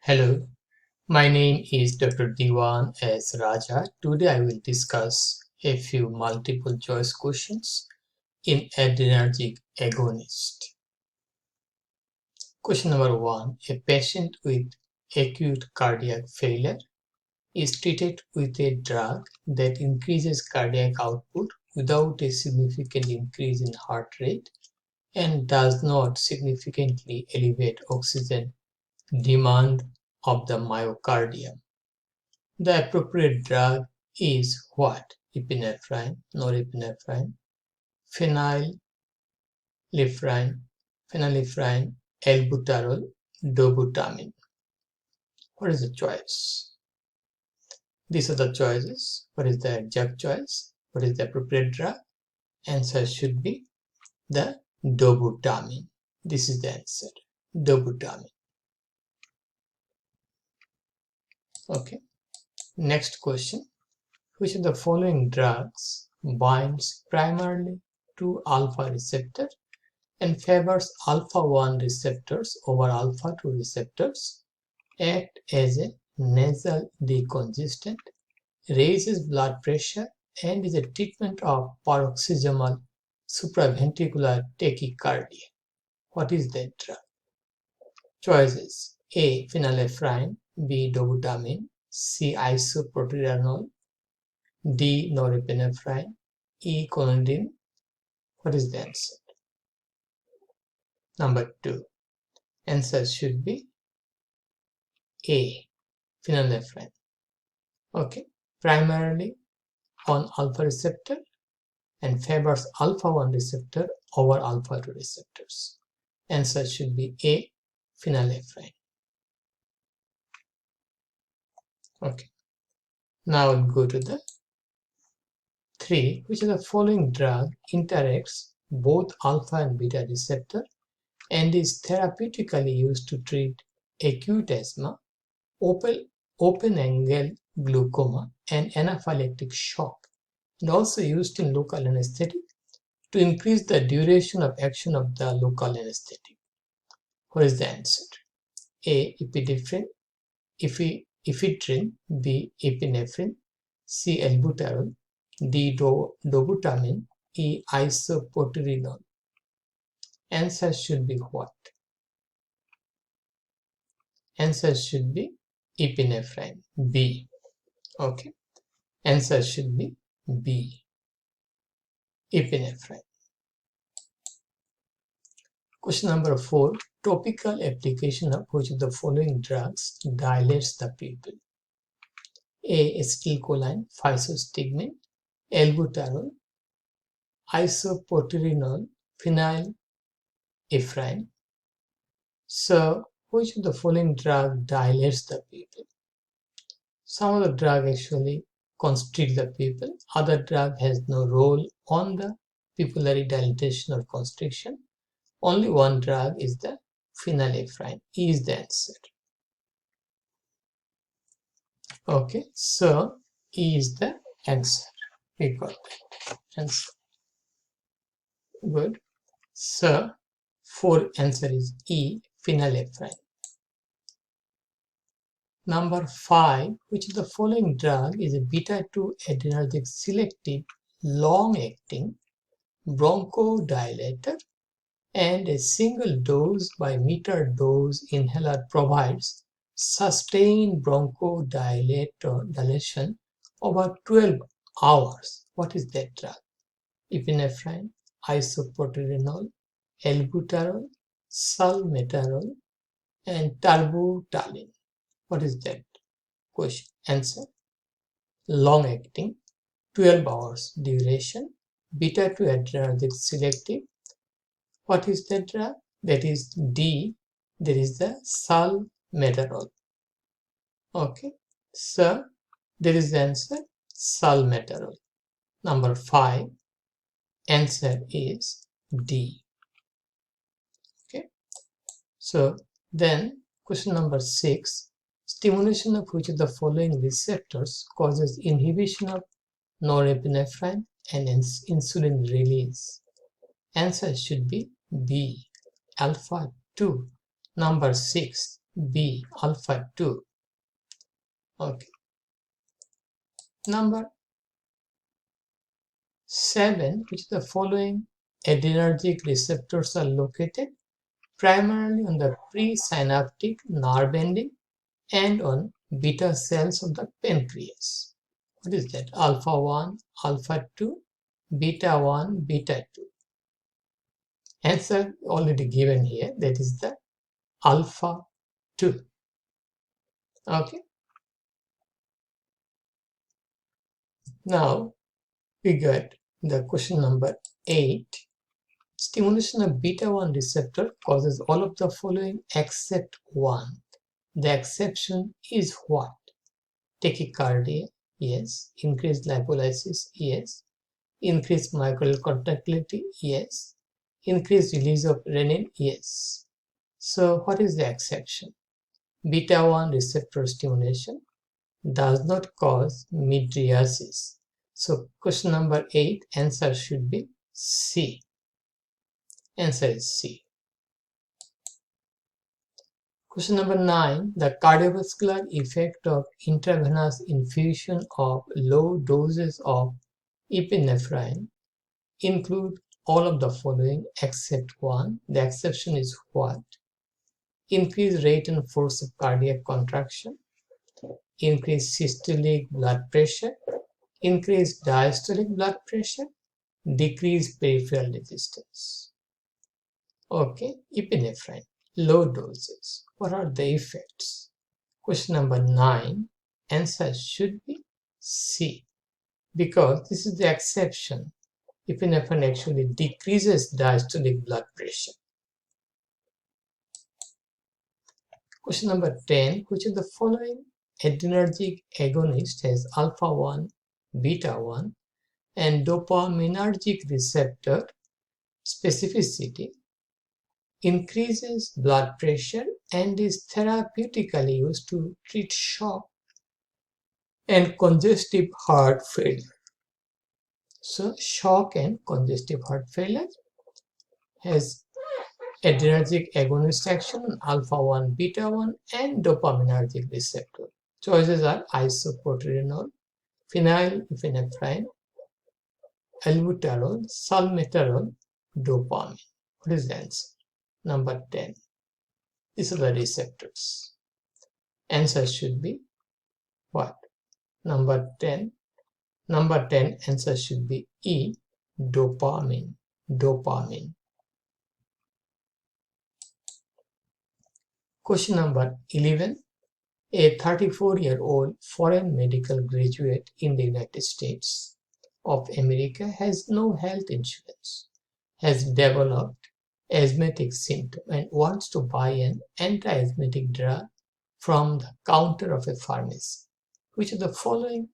Hello, my name is Dr. Diwan S. Raja. Today I will discuss a few multiple choice questions in adrenergic agonist. Question number 1. A patient with acute cardiac failure is treated with a drug that increases cardiac output without a significant increase in heart rate and does not significantly elevate oxygen demand of the myocardium. The appropriate drug is what? Epinephrine, norepinephrine, phenylephrine, albuterol, dobutamine. What is the choice? These are the choices. What is the exact choice? What is the appropriate drug? Answer should be the dobutamine. This is the answer. Dobutamine. Okay. Next question. Which of the following drugs binds primarily to alpha receptor and favors alpha-1 receptors over alpha-2 receptors, act as a nasal decongestant, raises blood pressure, and is a treatment of paroxysmal supraventricular tachycardia? What is that drug? Choices: A. Phenylephrine, B. Dobutamine, C. Isoproterenol, D. Norepinephrine, E. Clonidine. What is the answer? Number 2. Answer should be A. Phenylephrine. Okay. Primarily on alpha receptor and favors alpha-1 receptor over alpha-2 receptors. Answer should be A. Phenylephrine. Okay. Now we'll go to the 3. Which of the following drug interacts both alpha and beta receptor and is therapeutically used to treat acute asthma, open-angle glaucoma, and anaphylactic shock, and also used in local anesthetic to increase the duration of action of the local anesthetic? What is the answer? A. Epinephrine, ephedrine, B. Epinephrine, C. Albuterol, D. Dobutamine, E. Isoproterenol. Answer should be what? Answer should be epinephrine, B. Okay. Answer should be B. Epinephrine. Question number 4. Topical application of which of the following drugs dilates the pupil? A. Acetylcholine, physostigmine, albuterol, isoproterenol, phenylephrine. So, which of the following drug dilates the pupil? Some of the drug actually constrict the pupil. Other drug has no role on the pupillary dilatation or constriction. Only one drug is the phenylephrine. E is the answer. Okay, so E is the answer. We got that answer. Good. So, 4 answer is E, phenylephrine. Number 5. Which of the following drug is a beta-2 adrenergic selective long-acting bronchodilator and a single dose by meter dose inhaler provides sustained bronchodilation over 12 hours? What is that drug? Epinephrine, isoproterenol, albuterol, salmeterol, and terbutaline. What is that? Question. Answer. Long-acting, 12 hours duration, beta-2 adrenergic selective. What is that drug? That is D. There is the salmeterol. Okay. So, there is the answer, salmeterol. Number 5. Answer is D. Okay. So, then question number 6. Stimulation of which of the following receptors causes inhibition of norepinephrine and insulin release? Answer should be B. Alpha 2. Number 6. B. Alpha 2. Okay. Number 7, which of the following adrenergic receptors are located primarily on the presynaptic nerve ending and on beta cells of the pancreas? What is that? Alpha 1, alpha 2, beta 1, beta 2. Answer already given here, that is the alpha 2. Okay. Now we got the question number 8. Stimulation of beta 1 receptor causes all of the following except one. The exception is what? Tachycardia, yes. Increased lipolysis, yes. Increased myocardial contractility, yes. Increased release of renin, yes. So what is the exception? Beta 1 receptor stimulation does not cause mydriasis. So question number 8, answer should be C. Answer is C. Question number 9, the cardiovascular effect of intravenous infusion of low doses of epinephrine include all of the following except one. The exception is what? Increased rate and force of cardiac contraction, increased systolic blood pressure, increased diastolic blood pressure, decreased peripheral resistance. Okay, epinephrine, low doses. What are the effects? Question number 9, answer should be C, because this is the exception. Epinephrine actually decreases diastolic blood pressure. Question number 10, which of the following adrenergic agonist has alpha 1, beta 1, and dopaminergic receptor specificity, increases blood pressure, and is therapeutically used to treat shock and congestive heart failure? So, shock and congestive heart failure has adrenergic agonist action on alpha 1, beta 1, and dopaminergic receptor. Choices are isoproterenol, phenylephrine, albuterol, salmeterol, dopamine. What is the answer? Number 10. These are the receptors. Answer should be what? Number 10. Number 10 answer should be E, dopamine. Dopamine. Question number 11. A 34-year-old foreign medical graduate in the United States of America has no health insurance, has developed asthmatic symptom and wants to buy an anti-asthmatic drug from the counter of a pharmacy. Which of the following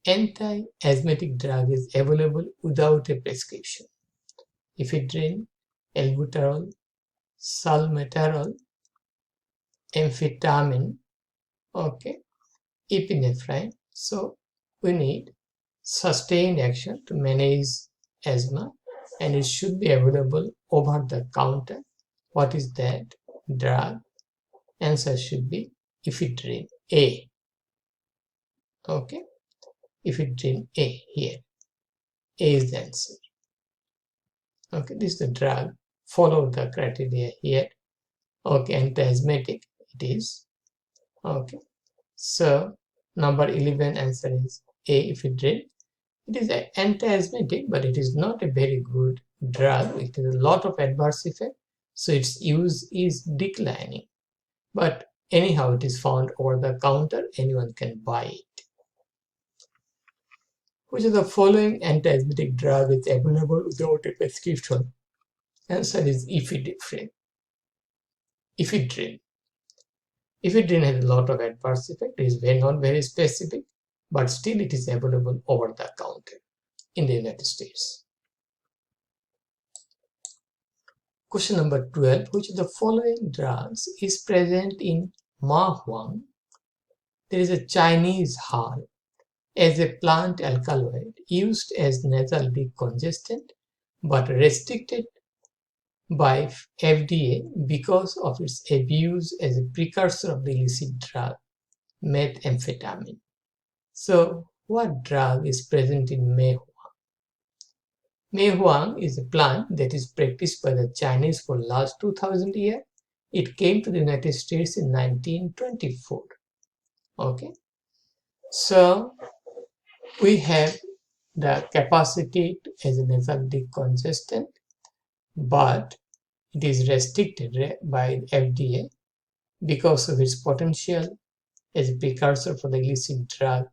anti-asthmatic drug is available without a prescription? Ephedrine, albuterol, salmeterol, amphetamine, okay, epinephrine. So we need sustained action to manage asthma, and it should be available over the counter. What is that drug? Answer should be ephedrine A. Okay, ephedrine A here. A is the answer. Okay, this is the drug. Follow the criteria here. Okay, anti-asthmatic it is. Okay, so number 11 answer is A, ephedrine. It is an anti-asthmatic, but it is not a very good drug. It has a lot of adverse effect, so its use is declining. But anyhow, it is found over the counter. Anyone can buy it. Which of the following anti-asthmatic drug is available without a prescription? Answer is ephedrine. Ephedrine. Ephedrine has a lot of adverse effect. It is not very specific, but still it is available over the counter in the United States. Question number 12. Which of the following drugs is present in Ma Huang? There is a Chinese herb as a plant alkaloid used as nasal decongestant but restricted by FDA because of its abuse as a precursor of the illicit drug methamphetamine. So, what drug is present in Ma Huang? Ma Huang is a plant that is practiced by the Chinese for the last 2000 years. It came to the United States in 1924. Okay, so we have the capacity as a nasal decongestant, but it is restricted by FDA because of its potential as a precursor for the illicit drug,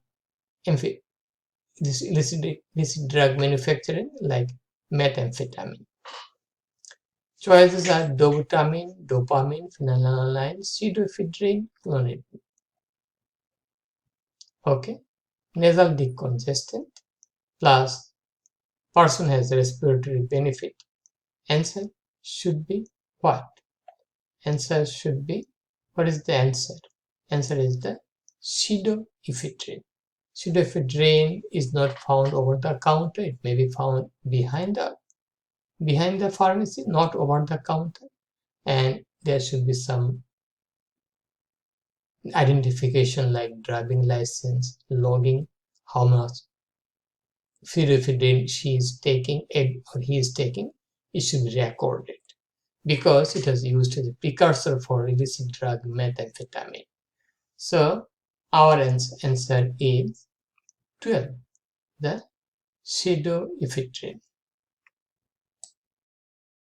this illicit drug manufacturing like methamphetamine. Choices are dobutamine, dopamine, phenylalanine, pseudoephedrine, clonidine. Okay, nasal decongestant plus person has respiratory benefit. Answer should be what? Answer should be, what is the answer? Answer is the pseudoephedrine. Pseudoephedrine is not found over the counter. It may be found behind the pharmacy, not over the counter. And there should be some identification like driving license, logging, how much pseudoephedrine she is taking or he is taking. It should be recorded because it was used as a precursor for illicit drug methamphetamine. So our answer is 12, the pseudoephedrine.